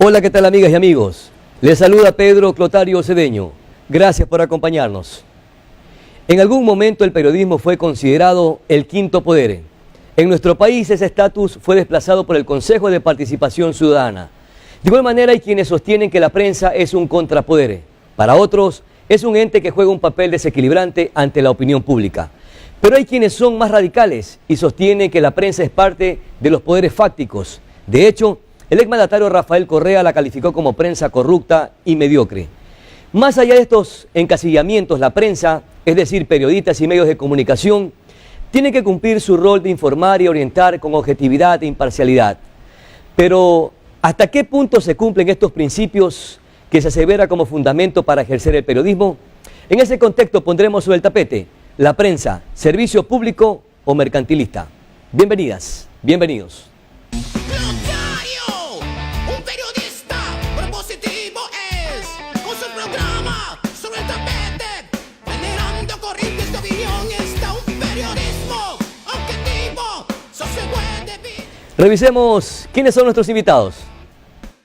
Hola, ¿qué tal amigas y amigos? Les saluda Pedro Clotario Cedeño. Gracias por acompañarnos. En algún momento el periodismo fue considerado el quinto poder. En nuestro país ese estatus fue desplazado por el Consejo de Participación Ciudadana. De igual manera hay quienes sostienen que la prensa es un contrapoder. Para otros es un ente que juega un papel desequilibrante ante la opinión pública. Pero hay quienes son más radicales y sostienen que la prensa es parte de los poderes fácticos. De hecho, el exmandatario Rafael Correa la calificó como prensa corrupta y mediocre. Más allá de estos encasillamientos, la prensa, es decir, periodistas y medios de comunicación, tiene que cumplir su rol de informar y orientar con objetividad e imparcialidad. Pero, ¿hasta qué punto se cumplen estos principios que se asevera como fundamento para ejercer el periodismo? En ese contexto pondremos sobre el tapete la prensa, servicio público o mercantilista. Bienvenidas, bienvenidos. Revisemos quiénes son nuestros invitados.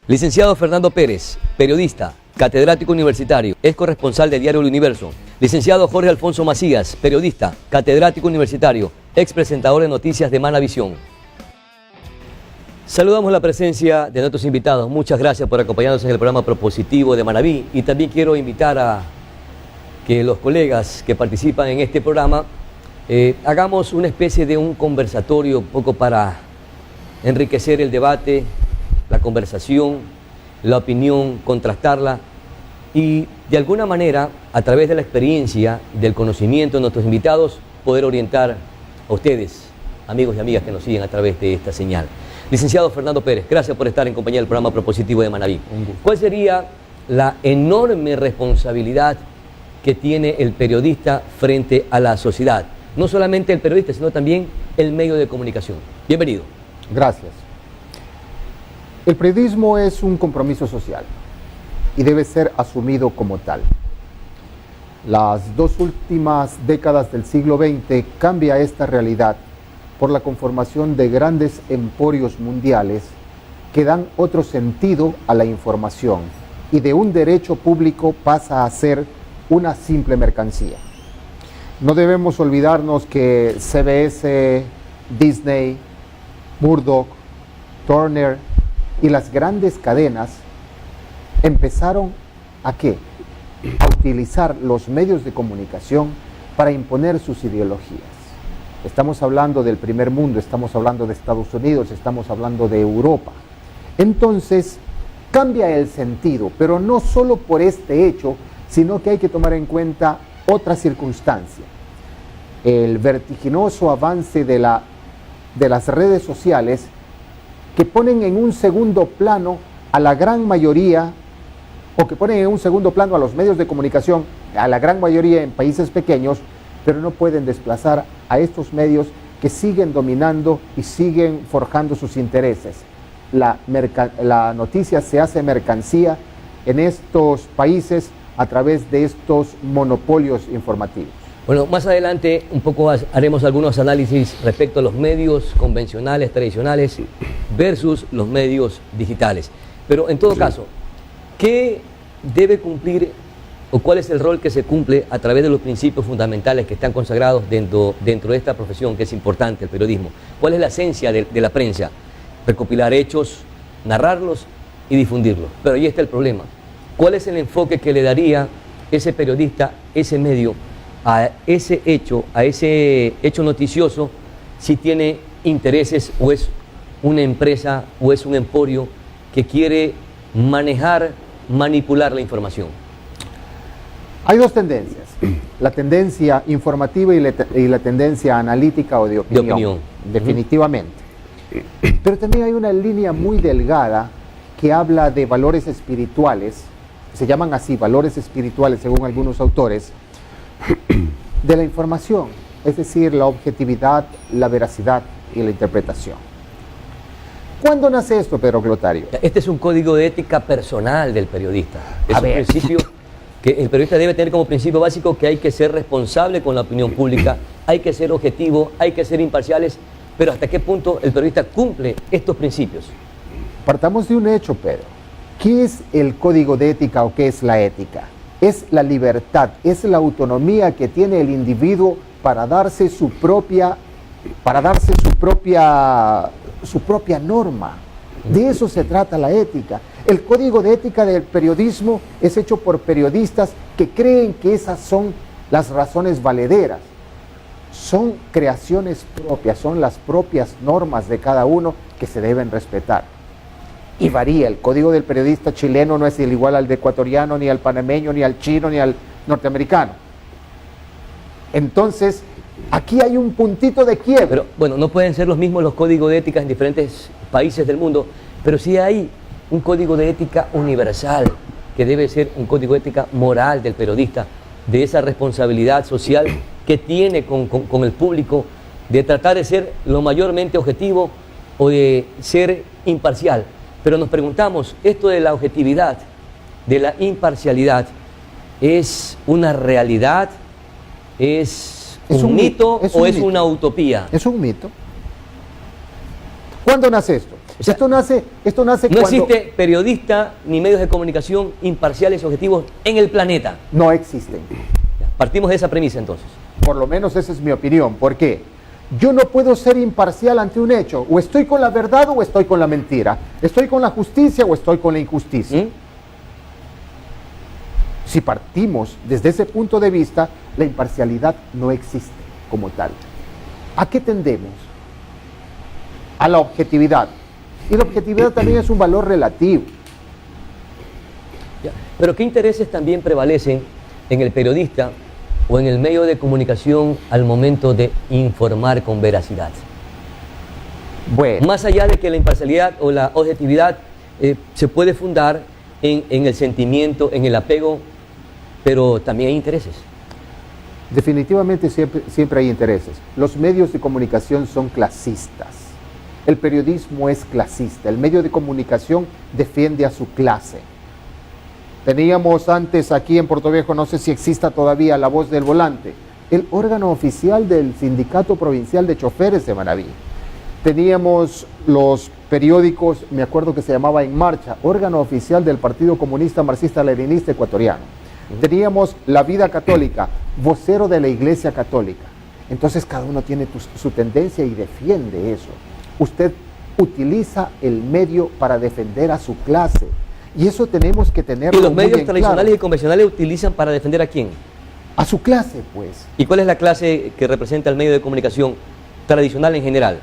Licenciado Fernando Pérez, periodista, catedrático universitario, es corresponsal de Diario El Universo. Licenciado Jorge Alfonso Macías, periodista, catedrático universitario, ex presentador de noticias de Manavisión. Saludamos la presencia de nuestros invitados. Muchas gracias por acompañarnos en el programa propositivo de Manaví. Y también quiero invitar a que los colegas que participan en este programa hagamos una especie de un conversatorio un poco para enriquecer el debate, la conversación, la opinión, contrastarla y de alguna manera, a través de la experiencia, del conocimiento de nuestros invitados, poder orientar a ustedes, amigos y amigas que nos siguen a través de esta señal. Licenciado Fernando Pérez, gracias por estar en compañía del programa propositivo de Manaví. ¿Cuál sería la enorme responsabilidad que tiene el periodista frente a la sociedad? No solamente el periodista, sino también el medio de comunicación. Bienvenido. Gracias. El periodismo es un compromiso social y debe ser asumido como tal. Las dos últimas décadas del siglo XX cambia esta realidad por la conformación de grandes emporios mundiales que dan otro sentido a la información y de un derecho público pasa a ser una simple mercancía. No debemos olvidarnos que CBS, Disney, Murdoch, Turner y las grandes cadenas empezaron ¿a qué? A utilizar los medios de comunicación para imponer sus ideologías. Estamos hablando del primer mundo, estamos hablando de Estados Unidos, estamos hablando de Europa. Entonces, cambia el sentido, pero no solo por este hecho, sino que hay que tomar en cuenta otra circunstancia. El vertiginoso avance de las redes sociales que ponen en un segundo plano a la gran mayoría, o que ponen en un segundo plano a los medios de comunicación, a la gran mayoría en países pequeños, pero no pueden desplazar a estos medios que siguen dominando y siguen forjando sus intereses. La noticia se hace mercancía en estos países a través de estos monopolios informativos. Bueno, más adelante un poco haremos algunos análisis respecto a los medios convencionales, tradicionales, versus los medios digitales. Pero en todo caso, ¿qué debe cumplir o cuál es el rol que se cumple a través de los principios fundamentales que están consagrados dentro de esta profesión que es importante, el periodismo? ¿Cuál es la esencia de la prensa? Recopilar hechos, narrarlos y difundirlos. Pero ahí está el problema. ¿Cuál es el enfoque que le daría ese periodista, ese medio, a ese hecho noticioso, si tiene intereses o es una empresa o es un emporio que quiere manejar, manipular la información? Hay dos tendencias, la tendencia informativa y la tendencia analítica o de opinión. Definitivamente. Pero también hay una línea muy delgada que habla de valores espirituales, se llaman así, valores espirituales según algunos autores, de la información, es decir, la objetividad, la veracidad y la interpretación. ¿Cuándo nace esto, Pedro Clotario? Este es un código de ética personal del periodista. Es un principio que el periodista debe tener como principio básico que hay que ser responsable con la opinión pública, hay que ser objetivo, hay que ser imparciales, pero ¿hasta qué punto el periodista cumple estos principios? Partamos de un hecho, Pedro. ¿Qué es el código de ética o qué es la ética? Es la libertad, es la autonomía que tiene el individuo para darse su propia norma. De eso se trata la ética. El código de ética del periodismo es hecho por periodistas que creen que esas son las razones valederas. Son creaciones propias, son las propias normas de cada uno que se deben respetar. Y varía, el código del periodista chileno no es el igual al de ecuatoriano, ni al panameño, ni al chino, ni al norteamericano. Entonces, aquí hay un puntito de quiebre. Pero bueno, no pueden ser los mismos los códigos de ética en diferentes países del mundo, pero sí hay un código de ética universal, que debe ser un código de ética moral del periodista, de esa responsabilidad social que tiene con el público, de tratar de ser lo mayormente objetivo o de ser imparcial. Pero nos preguntamos, ¿esto de la objetividad, de la imparcialidad, es una realidad? ¿Es un mito o es una utopía? Es un mito. ¿Cuándo nace esto? O sea, esto nace no cuando... existe periodista ni medios de comunicación imparciales y objetivos en el planeta. No existen. Partimos de esa premisa entonces. Por lo menos esa es mi opinión. ¿Por qué? Yo no puedo ser imparcial ante un hecho. O estoy con la verdad o estoy con la mentira. Estoy con la justicia o estoy con la injusticia. Si partimos desde ese punto de vista, la imparcialidad no existe como tal. ¿A qué tendemos? A la objetividad. Y la objetividad también es un valor relativo. Pero ¿qué intereses también prevalecen en el periodista o en el medio de comunicación al momento de informar con veracidad? Bueno, Más allá de que la imparcialidad o la objetividad se puede fundar en el sentimiento, en el apego, pero también hay intereses. definitivamente siempre hay intereses. Los medios de comunicación son clasistas. El periodismo es clasista. El medio de comunicación defiende a su clase. Teníamos antes aquí en Puerto Viejo, no sé si exista todavía, La Voz del Volante, el órgano oficial del Sindicato Provincial de Choferes de Manabí. Teníamos los periódicos, me acuerdo que se llamaba En Marcha, órgano oficial del Partido Comunista Marxista-Leninista Ecuatoriano. Teníamos La Vida Católica, vocero de la Iglesia Católica. Entonces cada uno tiene su tendencia y defiende eso. Usted utiliza el medio para defender a su clase. Y eso tenemos que tenerlo ¿Y los muy medios en tradicionales claro. y convencionales utilizan para defender a quién? A su clase, pues. ¿Y cuál es la clase que representa el medio de comunicación tradicional en general?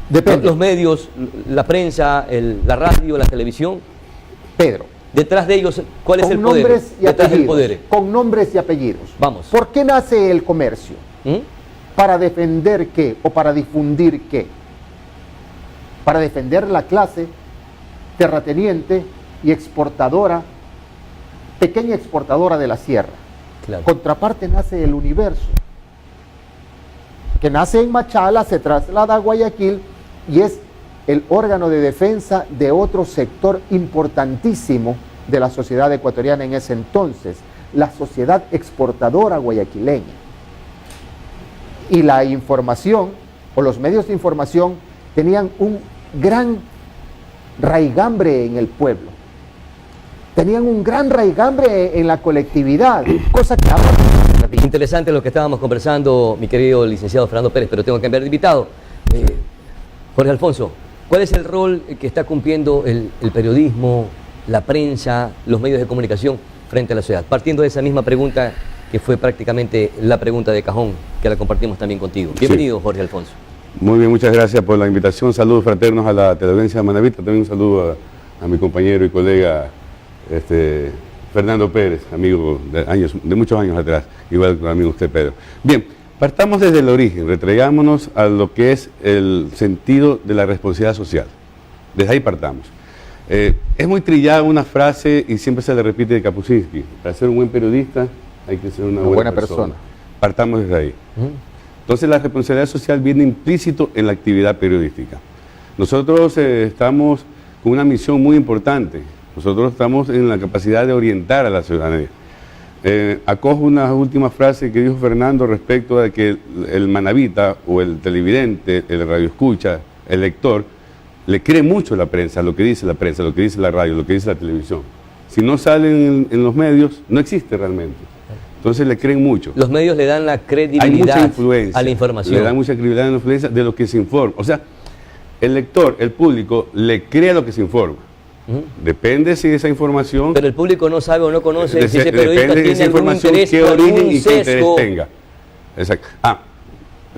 Depende. Los medios, la prensa, la radio, la televisión. Pedro. Detrás de ellos, ¿cuál es Con el poder? nombres y Detrás del apellidos. poder. Con nombres y apellidos. Vamos. ¿Por qué nace el comercio? ¿Mm? ¿Para defender qué? ¿O para difundir qué? Para defender la clase terrateniente y exportadora, pequeña exportadora de la sierra. Claro. Contraparte nace el Universo, que nace en Machala, se traslada a Guayaquil y es el órgano de defensa de otro sector importantísimo de la sociedad ecuatoriana en ese entonces, la sociedad exportadora guayaquileña. Y la información, o los medios de información, tenían un gran raigambre en el pueblo. Tenían un gran raigambre en la colectividad, cosa que ahora... Interesante lo que estábamos conversando, mi querido licenciado Fernando Pérez, pero tengo que cambiar de invitado. Jorge Alfonso, ¿cuál es el rol que está cumpliendo el periodismo, la prensa, los medios de comunicación frente a la sociedad? Partiendo de esa misma pregunta que fue prácticamente la pregunta de cajón, que la compartimos también contigo. Bienvenido, Jorge Alfonso. Muy bien, muchas gracias por la invitación. Saludos fraternos a la teleaudiencia de Manabí. También un saludo a mi compañero y colega Fernando Pérez, amigo de muchos años atrás, igual que amigo usted, Pedro. Bien, partamos desde el origen, retraigámonos a lo que es el sentido de la responsabilidad social. Desde ahí partamos. Es muy trillada una frase y siempre se le repite de Kapuscinski: para ser un buen periodista hay que ser una buena persona. Partamos desde ahí. Entonces la responsabilidad social viene implícito en la actividad periodística. Nosotros estamos con una misión muy importante. Nosotros estamos en la capacidad de orientar a la ciudadanía. Acojo una última frase que dijo Fernando respecto de que el manabita o el televidente, el radioescucha, el lector, le cree mucho la prensa, lo que dice la prensa, lo que dice la radio, lo que dice la televisión. Si no salen en los medios, no existe realmente. Entonces le creen mucho. Los medios le dan la Hay credibilidad mucha influencia, a la información. le dan mucha credibilidad a la influencia de lo que se informa. O sea, el lector, el público, le cree a lo que se informa. Depende si esa información... Pero el público no sabe o no conoce si ese periodista depende de tiene esa algún información, interés qué o origen algún y qué interés sesgo. tenga. Exacto.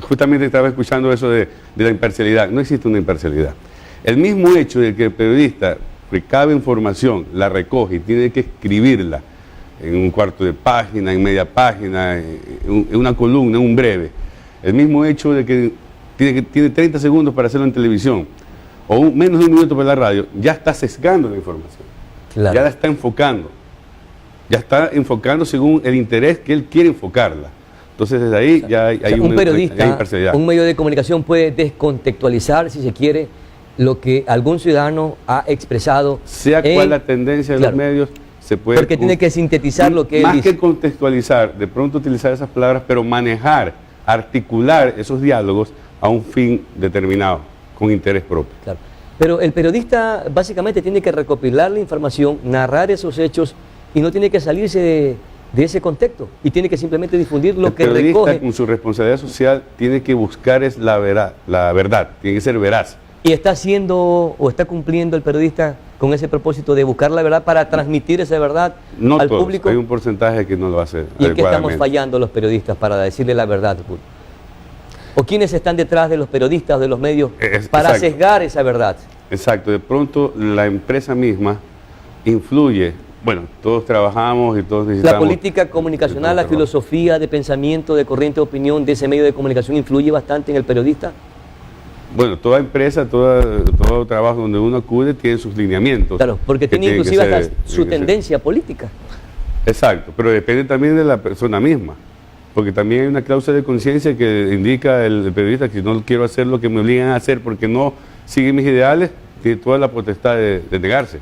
Justamente estaba escuchando eso de la imparcialidad. No existe una imparcialidad. El mismo hecho de que el periodista recabe información, la recoge y tiene que escribirla en un cuarto de página, en media página, en una columna, en un breve. El mismo hecho de que tiene 30 segundos para hacerlo en televisión o menos de un minuto para la radio, ya está sesgando la información. Claro. Ya la está enfocando. Ya está enfocando según el interés que él quiere enfocarla. Entonces desde ahí ya hay, O sea, un hay periodista, imparcialidad. un medio de comunicación puede descontextualizar, si se quiere, lo que algún ciudadano ha expresado. Sea cual la tendencia de claro, los medios, se puede... porque tiene que sintetizar lo que él más dice. que contextualizar, de pronto utilizar esas palabras, pero manejar, articular esos diálogos a un fin determinado, con interés propio. Claro. Pero el periodista básicamente tiene que recopilar la información, narrar esos hechos y no tiene que salirse de ese contexto y tiene que simplemente difundir lo que El periodista, recoge. con su responsabilidad social, tiene que buscar la verdad, tiene que ser veraz. Y está haciendo o está cumpliendo el periodista con ese propósito de buscar la verdad para transmitir esa verdad No al todos, público. hay un porcentaje que no lo hace ¿Y en qué estamos adecuadamente. fallando los periodistas para decirle la verdad al público? ¿O quiénes están detrás de los periodistas o de los medios para Exacto. sesgar esa verdad? Exacto, de pronto la empresa misma influye. Bueno, todos trabajamos y todos necesitamos... La política comunicacional, la filosofía de pensamiento, de corriente de opinión de ese medio de comunicación influye bastante en el periodista. Bueno, toda empresa, todo trabajo donde uno acude tiene sus lineamientos. Claro, porque que tiene tienen que inclusive ser- hasta su tienen que ser. tendencia política. Exacto, pero depende también de la persona misma, porque también hay una cláusula de conciencia que indica el periodista que si no quiero hacer lo que me obligan a hacer porque no siguen mis ideales, tiene toda la potestad de negarse.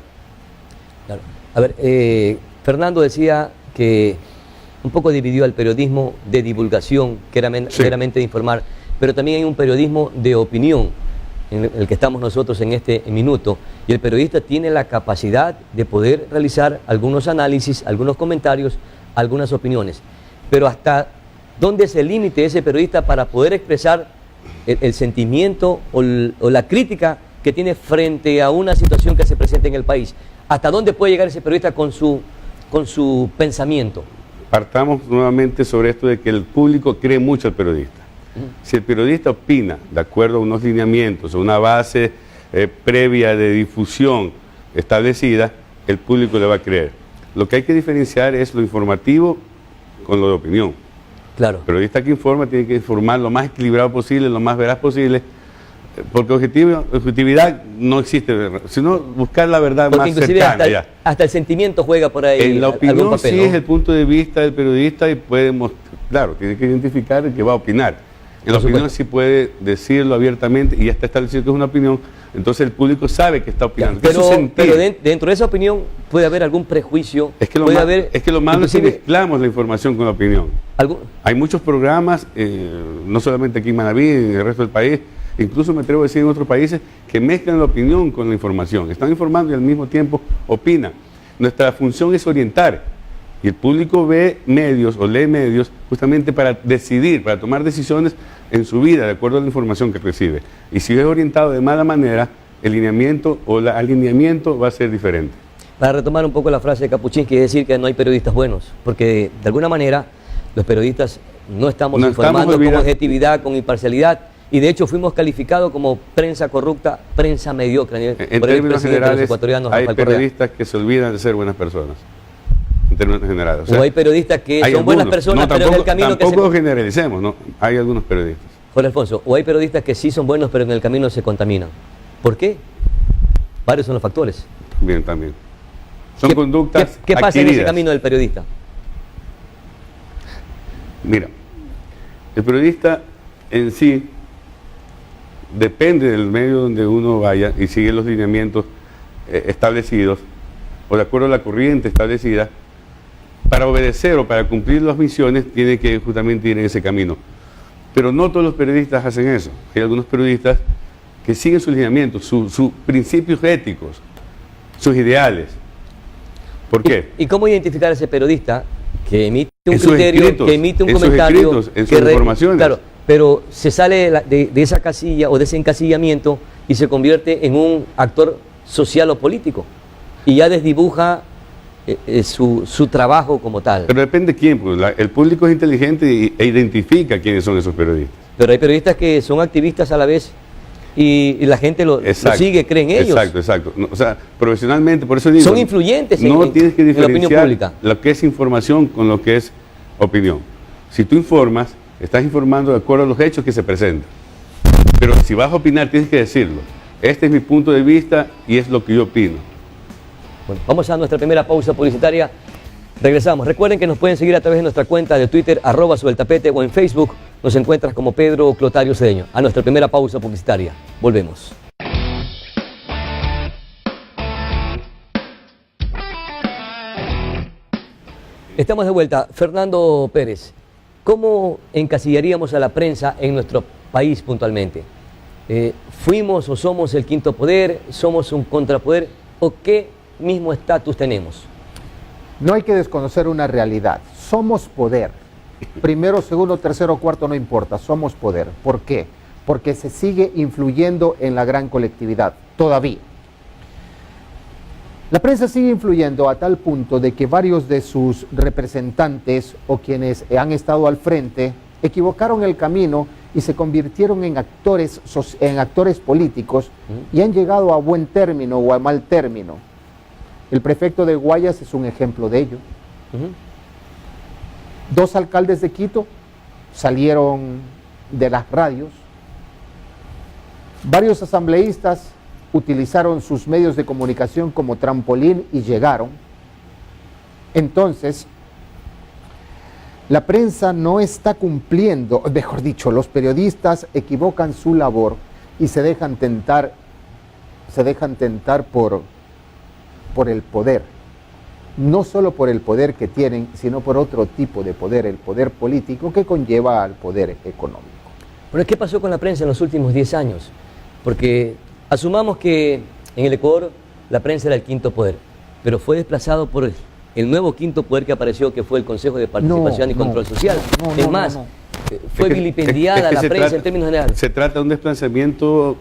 Claro. A ver, Fernando decía que un poco dividió al periodismo de divulgación, que era Sí. meramente de informar, pero también hay un periodismo de opinión, en el que estamos nosotros en este minuto, y el periodista tiene la capacidad de poder realizar algunos análisis, algunos comentarios, algunas opiniones, pero hasta dónde es el límite de ese periodista para poder expresar el sentimiento o la crítica que tiene frente a una situación que se presenta en el país. ¿Hasta dónde puede llegar ese periodista con su pensamiento? Partamos nuevamente sobre esto de que el público cree mucho al periodista. Si el periodista opina de acuerdo a unos lineamientos, a una base previa de difusión establecida, el público le va a creer. Lo que hay que diferenciar es lo informativo con lo de opinión. Claro. El periodista que informa tiene que informar lo más equilibrado posible, lo más veraz posible, porque objetividad no existe, sino buscar la verdad Porque más inclusive cercana. Ya. hasta el sentimiento juega por ahí En la algún opinión papel, sí ¿no? es el punto de vista del periodista y puede claro, tiene que identificar el que va a opinar. En la Por opinión supuesto. sí puede decirlo abiertamente y ya está establecido que es una opinión, entonces el público sabe que está opinando. que es su sentir. Pero dentro de esa opinión puede haber algún prejuicio. Es que lo, puede ma- haber, es que lo malo es que inclusive, mezclamos la información con la opinión. Hay muchos programas, no solamente aquí en Manaví, en el resto del país, incluso me atrevo a decir en otros países, que mezclan la opinión con la información. Están informando y al mismo tiempo opinan. Nuestra función es orientar. Y el público ve medios o lee medios justamente para decidir, para tomar decisiones en su vida de acuerdo a la información que recibe. Y si es orientado de mala manera, el lineamiento o el alineamiento va a ser diferente. Para retomar un poco la frase de Kapuczynski, es decir que no hay periodistas buenos, porque de alguna manera los periodistas no estamos informando con objetividad, con imparcialidad, y de hecho fuimos calificados como prensa corrupta, prensa mediocre. En por el términos presidente de los generales, ecuatorianos, hay Rafael Correa. periodistas que se olvidan de ser buenas personas. En términos generales. O hay periodistas que son buenas personas, pero en el camino tampoco generalicemos, ¿no? Hay algunos periodistas. Jorge Alfonso, o hay periodistas que sí son buenos, pero en el camino se contaminan. ¿Por qué? Varios son los factores. Bien, también. Son conductas ¿Qué pasa en ese adquiridas. camino del periodista? Mira, el periodista en sí depende del medio donde uno vaya y sigue los lineamientos establecidos o de acuerdo a la corriente establecida. Para obedecer o para cumplir las misiones tiene que justamente ir en ese camino. Pero no todos los periodistas hacen eso. Hay algunos periodistas que siguen sus lineamientos, sus principios éticos, sus ideales. ¿Por qué? ¿Y cómo identificar a ese periodista que emite un En sus criterio, escritos, que emite un en sus comentario, escritos, en sus informaciones? Claro, pero se sale de esa casilla o de ese encasillamiento y se convierte en un actor social o político y ya desdibuja su trabajo como tal? Pero depende de quién, pues, el público es inteligente e identifica quiénes son esos periodistas. Pero hay periodistas que son activistas a la vez y la gente lo sigue, cree en ellos. Exacto. No, o sea, profesionalmente, por eso digo... Son influyentes tienes que en la opinión diferenciar pública. lo que es información con lo que es opinión. Si tú informas, estás informando de acuerdo a los hechos que se presentan. Pero si vas a opinar, tienes que decirlo. Este es mi punto de vista y es lo que yo opino. Bueno, vamos a nuestra primera pausa publicitaria. Regresamos. Recuerden que nos pueden seguir a través de nuestra cuenta de Twitter, @SobelTapete, o en Facebook. Nos encuentras como Pedro Clotario Cedeño. A nuestra primera pausa publicitaria. Volvemos. Estamos de vuelta. Fernando Pérez, ¿cómo encasillaríamos a la prensa en nuestro país puntualmente? ¿Fuimos o somos el quinto poder? ¿Somos un contrapoder? ¿O qué mismo estatus tenemos? No hay que desconocer una realidad. Somos poder. Primero, segundo, tercero, cuarto, no importa. Somos poder. ¿Por qué? Porque se sigue influyendo en la gran colectividad. Todavía. La prensa sigue influyendo a tal punto de que varios de sus representantes o quienes han estado al frente equivocaron el camino y se convirtieron en actores políticos y han llegado a buen término o a mal término. El prefecto de Guayas es un ejemplo de ello. 2 alcaldes de Quito salieron de las radios. Varios asambleístas utilizaron sus medios de comunicación como trampolín y llegaron. Entonces, la prensa no está cumpliendo, mejor dicho, los periodistas equivocan su labor y se dejan tentar por el poder. No solo por el poder que tienen, sino por otro tipo de poder, el poder político que conlleva al poder económico. Pero ¿qué pasó con la prensa en los últimos 10 años? Porque asumamos que en el Ecuador la prensa era el quinto poder, pero fue desplazado por el nuevo quinto poder que apareció, que fue el Consejo de Participación y Control Social. Es más, fue vilipendiada la prensa en términos generales. Se trata de un desplazamiento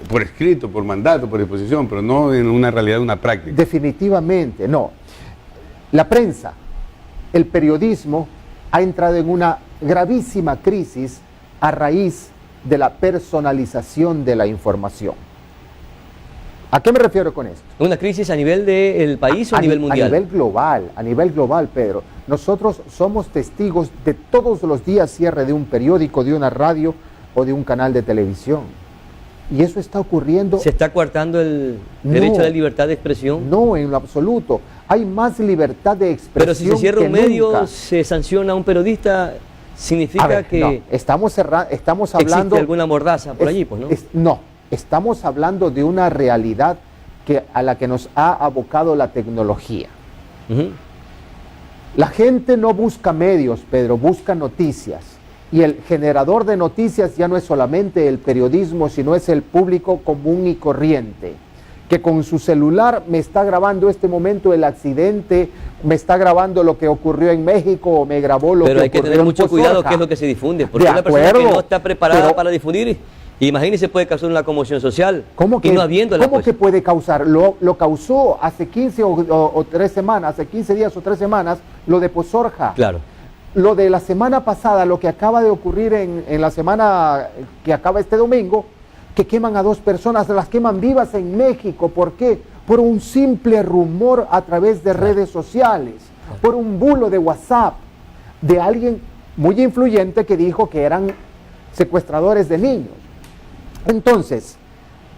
por escrito, por mandato, por disposición, pero no en una realidad, una práctica. Definitivamente, no. La prensa, el periodismo, ha entrado en una gravísima crisis a raíz de la personalización de la información. ¿A qué me refiero con esto? ¿Una crisis a nivel del país o a nivel mundial? A nivel global, Pedro. Nosotros somos testigos de todos los días cierre de un periódico, de una radio o de un canal de televisión. Y eso está ocurriendo... ¿Se está coartando el derecho a la libertad de expresión? No, en lo absoluto. Hay más libertad de expresión. Pero si se cierra un medio, nunca. se sanciona a un periodista, significa ver, que... No, estamos hablando... ¿Existe alguna mordaza por allí, pues, no? No, estamos hablando de una realidad a la que nos ha abocado la tecnología. La gente no busca medios, Pedro, busca noticias. Y el generador de noticias ya no es solamente el periodismo, sino es el público común y corriente, que con su celular me está grabando este momento el accidente, me está grabando lo que ocurrió en México o me grabó lo que ocurrió en Pero hay que tener mucho cuidado qué es lo que se difunde, porque una persona que no está preparada para difundir, imagínese, puede causar una conmoción social. ¿Cómo que, y no habiéndola, ¿cómo que puede causar? Lo causó hace 15 o 3 semanas, hace 15 días o 3 semanas, lo de Pozorja. Claro. Lo de la semana pasada, lo que acaba de ocurrir en la semana que acaba este domingo, que queman a 2 personas, las queman vivas en México. ¿Por qué? Por un simple rumor a través de redes sociales, por un bulo de WhatsApp de alguien muy influyente que dijo que eran secuestradores de niños. Entonces,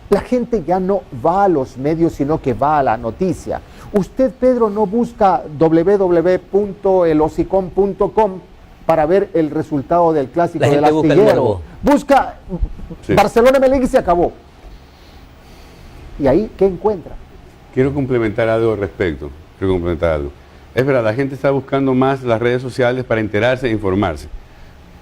la gente ya no va a los medios, sino que va a la noticia. Usted, Pedro, no busca www.elhocicón.com para ver el resultado del clásico del Astillero. Busca sí. Barcelona-Melec y se acabó. ¿Y ahí qué encuentra? Quiero complementar algo al respecto. Es verdad, la gente está buscando más las redes sociales para enterarse e informarse.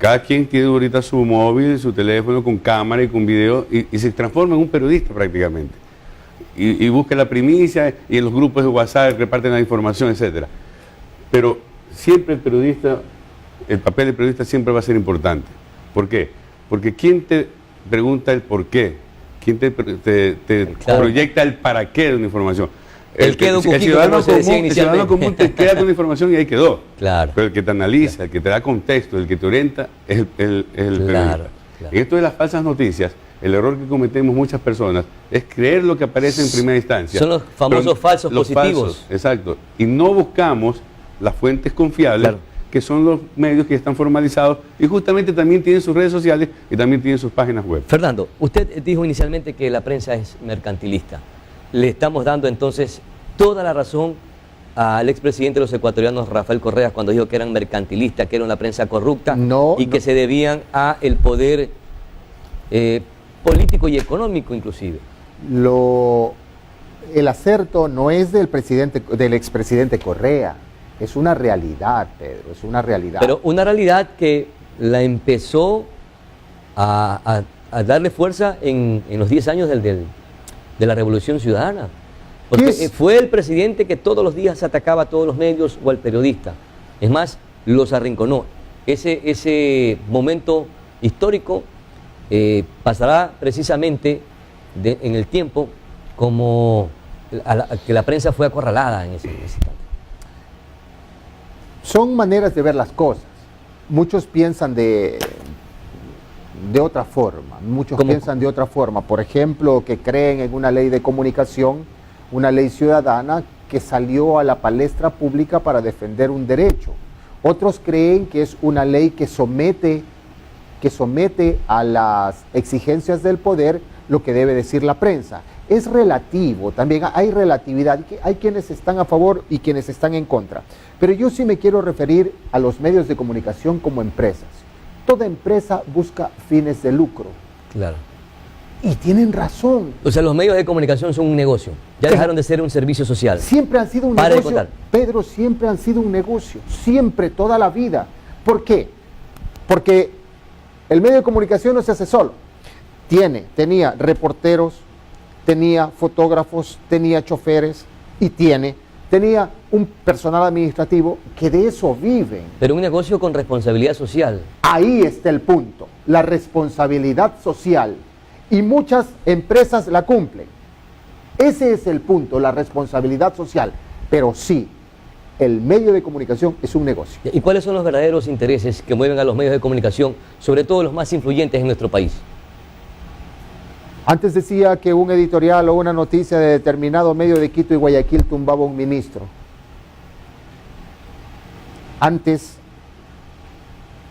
Cada quien tiene ahorita su móvil, su teléfono con cámara y con video y se transforma en un periodista prácticamente. Y busca la primicia y en los grupos de WhatsApp reparten la información, etcétera. Pero siempre el papel del periodista siempre va a ser importante. ¿Por qué? Porque ¿quién te pregunta el por qué? ¿Quién te proyecta el para qué de una información? El ciudadano común te queda con la información y ahí quedó. Claro. Pero el que te analiza, el que te da contexto, el que te orienta, es el periodista. Claro. En esto de las falsas noticias, el error que cometemos muchas personas es creer lo que aparece en primera instancia. Son los famosos falsos positivos. Falsos, exacto. Y no buscamos las fuentes confiables, claro, que son los medios que están formalizados y justamente también tienen sus redes sociales y también tienen sus páginas web. Fernando, usted dijo inicialmente que la prensa es mercantilista. Le estamos dando entonces toda la razón al expresidente de los ecuatorianos, Rafael Correa, cuando dijo que eran mercantilistas, que era una prensa corrupta que se debían a el poder político y económico inclusive. El acerto no es del expresidente Correa, es una realidad, Pedro, es una realidad. Pero una realidad que la empezó a darle fuerza en los 10 años de la Revolución Ciudadana. Porque fue el presidente que todos los días atacaba a todos los medios o al periodista. Es más, los arrinconó. Ese momento histórico pasará precisamente en el tiempo como que la prensa fue acorralada en ese instante. Son maneras de ver las cosas. Muchos piensan de otra forma. Piensan de otra forma. Por ejemplo, que creen en una ley de comunicación, una ley ciudadana que salió a la palestra pública para defender un derecho. Otros creen que es una ley que somete a las exigencias del poder lo que debe decir la prensa. Es relativo, también hay relatividad, hay quienes están a favor y quienes están en contra. Pero yo sí me quiero referir a los medios de comunicación como empresas. Toda empresa busca fines de lucro. Claro. Y tienen razón. O sea, los medios de comunicación son un negocio. Ya dejaron de ser un servicio social. Siempre han sido un negocio. Pedro, siempre han sido un negocio. Siempre, toda la vida. ¿Por qué? Porque el medio de comunicación no se hace solo. Tenía reporteros, tenía fotógrafos, tenía choferes y tenía un personal administrativo que de eso viven. Pero un negocio con responsabilidad social. Ahí está el punto, la responsabilidad social. Y muchas empresas la cumplen. Ese es el punto, la responsabilidad social. Pero sí, el medio de comunicación es un negocio. ¿Y cuáles son los verdaderos intereses que mueven a los medios de comunicación, sobre todo los más influyentes en nuestro país? Antes decía que un editorial o una noticia de determinado medio de Quito y Guayaquil tumbaba a un ministro. Antes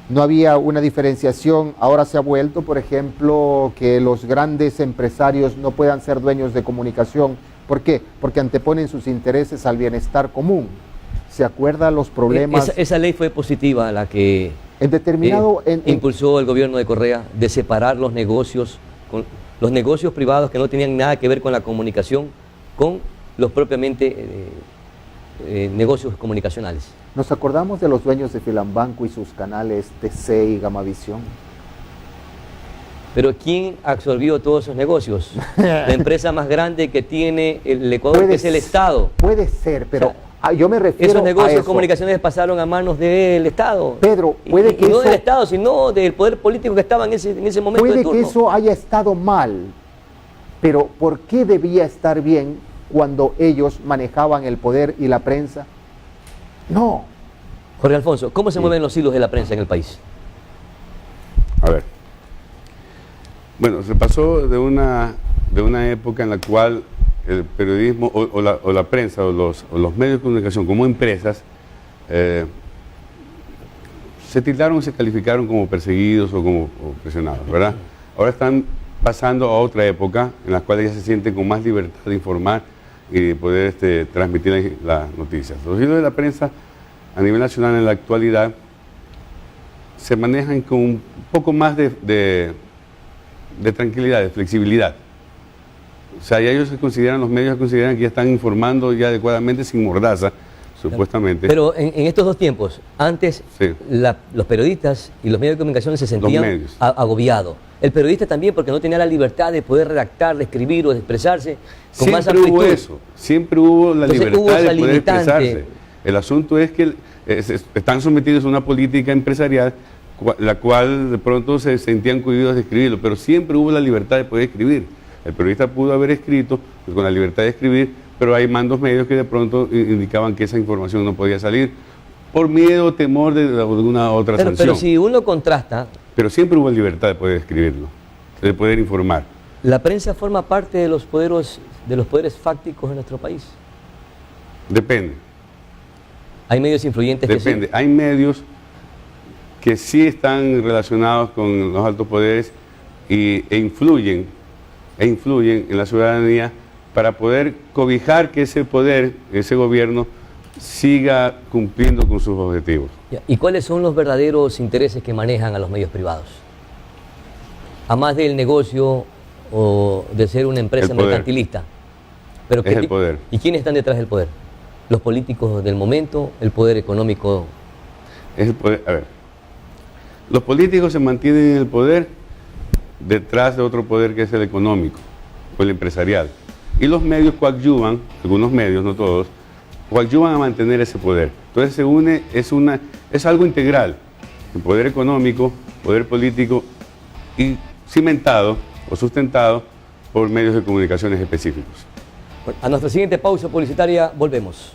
no había una diferenciación, ahora se ha vuelto, por ejemplo, que los grandes empresarios no puedan ser dueños de comunicación. ¿Por qué? Porque anteponen sus intereses al bienestar común. ¿Se acuerda los problemas? Esa ley fue positiva, la que impulsó el gobierno de Correa, de separar los negocios privados que no tenían nada que ver con la comunicación, con los propiamente negocios comunicacionales. ¿Nos acordamos de los dueños de Filambanco y sus canales TC y Gamavisión? Pero ¿quién absorbió todos esos negocios? La empresa más grande que tiene el Ecuador, que es el Estado. Puede ser, pero yo me refiero a esos negocios eso. comunicacionales pasaron a manos del Estado. Pedro, puede que no del Estado, sino del poder político que estaba en ese momento de turno. Puede que eso haya estado mal, pero ¿por qué debía estar bien cuando ellos manejaban el poder y la prensa? No. Jorge Alfonso, ¿cómo se mueven los hilos de la prensa en el país? A ver. Bueno, se pasó de una época en la cual el periodismo o la prensa o los medios de comunicación como empresas se tildaron y se calificaron como perseguidos o como presionados, ¿verdad? Ahora están pasando a otra época en la cual ya se sienten con más libertad de informar y de poder transmitir las noticias. Los hilos de la prensa a nivel nacional en la actualidad se manejan con un poco más de tranquilidad, de flexibilidad. O sea, ya ellos los medios consideran que ya están informando ya adecuadamente sin mordaza supuestamente. Pero en estos dos tiempos, antes Sí. los periodistas y los medios de comunicación se Los sentían medios. agobiados. El periodista también, porque no tenía la libertad de poder redactar, de escribir o de expresarse con más Siempre hubo amplitud. eso, siempre hubo la Entonces, libertad hubo esa de poder limitante. expresarse. El asunto es que están sometidos a una política empresarial la cual de pronto se sentían cohibidos de escribirlo, pero siempre hubo la libertad de poder escribir. El periodista pudo haber escrito pues, con la libertad de escribir, pero hay mandos medios que de pronto indicaban que esa información no podía salir por miedo o temor de alguna otra sanción. Pero si uno contrasta, Pero siempre hubo libertad de poder escribirlo, de poder informar. la prensa forma parte de los poderes fácticos de nuestro país. Depende. Hay medios influyentes que Depende. sí. Hay medios que sí están relacionados con los altos poderes e influyen en la ciudadanía para poder cobijar que ese poder, ese gobierno, siga cumpliendo con sus objetivos. ¿Y cuáles son los verdaderos intereses que manejan a los medios privados? A más del negocio o de ser una empresa El poder. mercantilista. Pero Es el poder. ¿Y quiénes están detrás del poder? Los políticos del momento, el poder económico. Es el poder. A ver, los políticos se mantienen en el poder detrás de otro poder que es el económico o el empresarial. Y los medios coadyuvan, algunos medios, no todos, coadyuvan a mantener ese poder. Entonces se une, es algo integral, el poder económico, poder político y cimentado o sustentado por medios de comunicaciones específicos. A nuestra siguiente pausa publicitaria volvemos.